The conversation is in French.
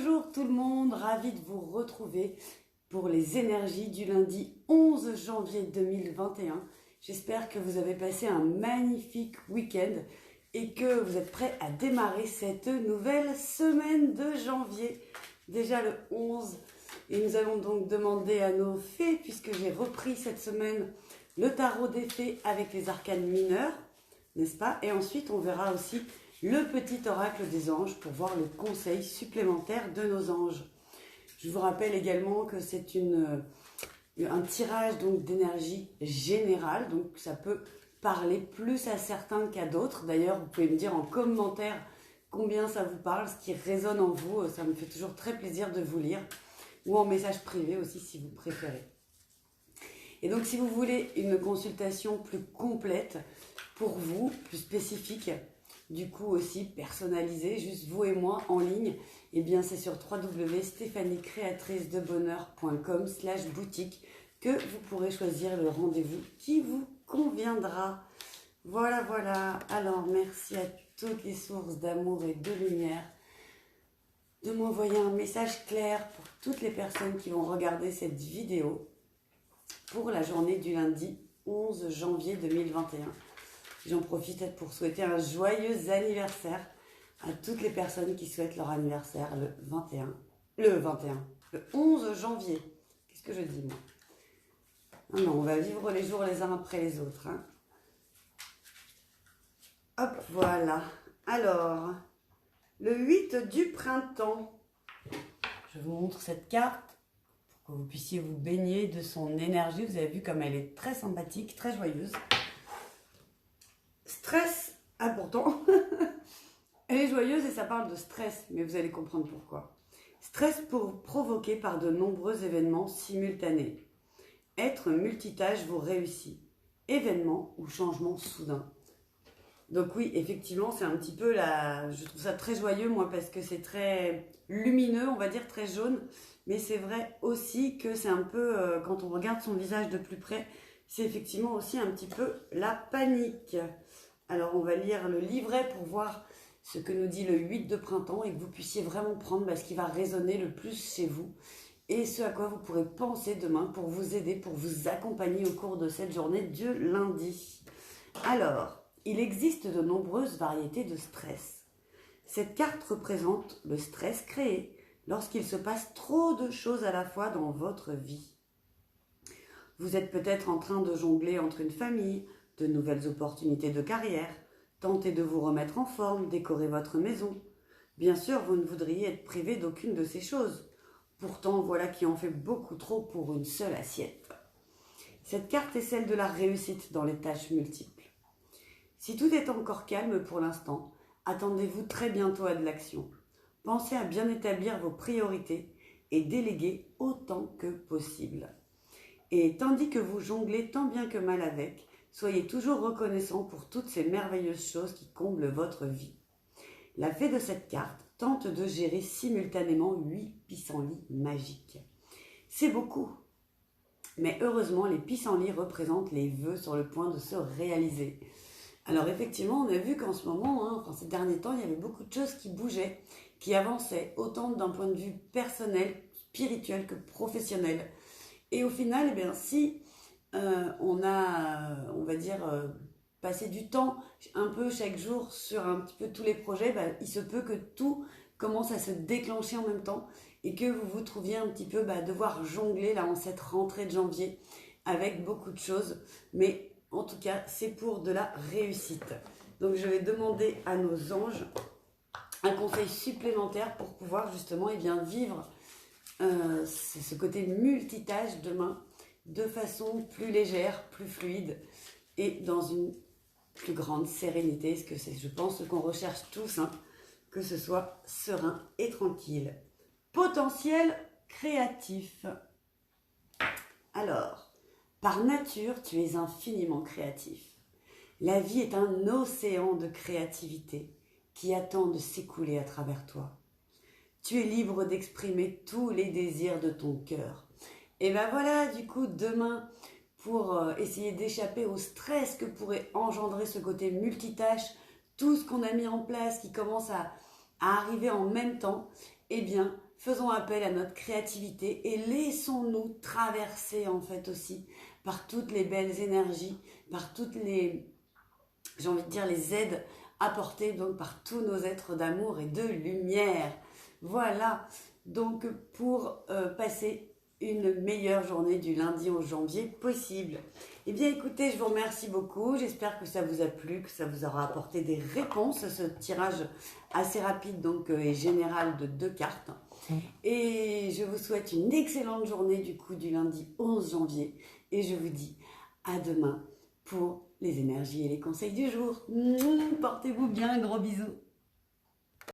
Bonjour tout le monde, ravi de vous retrouver pour les énergies du lundi 11 janvier 2021. J'espère que vous avez passé un magnifique week-end et que vous êtes prêts à démarrer cette nouvelle semaine de janvier, déjà le 11. Et nous allons donc demander à nos fées, puisque j'ai repris cette semaine le tarot des fées avec les arcanes mineurs, n'est-ce pas? Et ensuite on verra aussi le petit oracle des anges pour voir le conseil supplémentaire de nos anges. Je vous rappelle également que c'est un tirage donc d'énergie générale, donc ça peut parler plus à certains qu'à d'autres. D'ailleurs, vous pouvez me dire en commentaire combien ça vous parle, ce qui résonne en vous. Ça me fait toujours très plaisir de vous lire, ou en message privé aussi si vous préférez. Et donc si vous voulez une consultation plus complète pour vous, plus spécifique, du coup aussi personnalisée, juste vous et moi en ligne, et bien c'est sur www.stéphaniecréatricedebonheur.com/boutique que vous pourrez choisir le rendez-vous qui vous conviendra. Voilà. Alors merci à toutes les sources d'amour et de lumière de m'envoyer un message clair pour toutes les personnes qui vont regarder cette vidéo pour la journée du lundi 11 janvier 2021. J'en profite pour souhaiter un joyeux anniversaire à toutes les personnes qui souhaitent leur anniversaire le 11 janvier. Qu'est-ce que je dis, moi? Non, on va vivre les jours les uns après les autres. Hein. Hop, voilà. Alors, le 8 du printemps. Je vous montre cette carte pour que vous puissiez vous baigner de son énergie. Vous avez vu comme elle est très sympathique, très joyeuse. Stress, pourtant, elle est joyeuse et ça parle de stress, mais vous allez comprendre pourquoi. Stress provoqué par de nombreux événements simultanés. Être multitâche vous réussit. Événement ou changement soudain. Donc oui, effectivement, c'est un petit peu je trouve ça très joyeux, moi, parce que c'est très lumineux, on va dire, très jaune. Mais c'est vrai aussi que c'est un peu, quand on regarde son visage de plus près, c'est effectivement aussi un petit peu la panique. Alors on va lire le livret pour voir ce que nous dit le 8 de printemps et que vous puissiez vraiment prendre ce qui va résonner le plus chez vous et ce à quoi vous pourrez penser demain pour vous aider, pour vous accompagner au cours de cette journée du lundi. Alors, il existe de nombreuses variétés de stress. Cette carte représente le stress créé lorsqu'il se passe trop de choses à la fois dans votre vie. Vous êtes peut-être en train de jongler entre une famille, de nouvelles opportunités de carrière, tenter de vous remettre en forme, décorer votre maison. Bien sûr, vous ne voudriez être privé d'aucune de ces choses. Pourtant, voilà qui en fait beaucoup trop pour une seule assiette. Cette carte est celle de la réussite dans les tâches multiples. Si tout est encore calme pour l'instant, attendez-vous très bientôt à de l'action. Pensez à bien établir vos priorités et déléguer autant que possible. Et tandis que vous jonglez tant bien que mal avec, soyez toujours reconnaissant pour toutes ces merveilleuses choses qui comblent votre vie. La fée de cette carte tente de gérer simultanément 8 pissenlits magiques. C'est beaucoup. Mais heureusement, les pissenlits représentent les vœux sur le point de se réaliser. Alors effectivement, on a vu qu'en ce moment, ces derniers temps, il y avait beaucoup de choses qui bougeaient, qui avançaient, autant d'un point de vue personnel, spirituel que professionnel. Et au final, si on a, on va dire, passé du temps un peu chaque jour sur un petit peu tous les projets, il se peut que tout commence à se déclencher en même temps et que vous vous trouviez un petit peu devoir jongler là en cette rentrée de janvier avec beaucoup de choses. Mais en tout cas, c'est pour de la réussite. Donc je vais demander à nos anges un conseil supplémentaire pour pouvoir justement vivre ce côté multitâche demain de façon plus légère, plus fluide et dans une plus grande sérénité, ce que c'est, je pense, ce qu'on recherche tous, que ce soit serein et tranquille. Potentiel créatif. Alors, par nature, tu es infiniment créatif. La vie est un océan de créativité qui attend de s'écouler à travers toi. Tu es libre d'exprimer tous les désirs de ton cœur. Et voilà, du coup, demain, pour essayer d'échapper au stress que pourrait engendrer ce côté multitâche, tout ce qu'on a mis en place qui commence à arriver en même temps, faisons appel à notre créativité et laissons-nous traverser en fait aussi par toutes les belles énergies, par toutes les, j'ai envie de dire, les aides apportées donc par tous nos êtres d'amour et de lumière. Voilà, donc pour passer une meilleure journée du lundi au janvier possible. Eh bien écoutez, je vous remercie beaucoup, j'espère que ça vous a plu, que ça vous aura apporté des réponses à ce tirage assez rapide donc et général de 2 cartes. Et je vous souhaite une excellente journée du coup du lundi 11 janvier et je vous dis à demain pour les énergies et les conseils du jour. Portez-vous bien, gros bisous.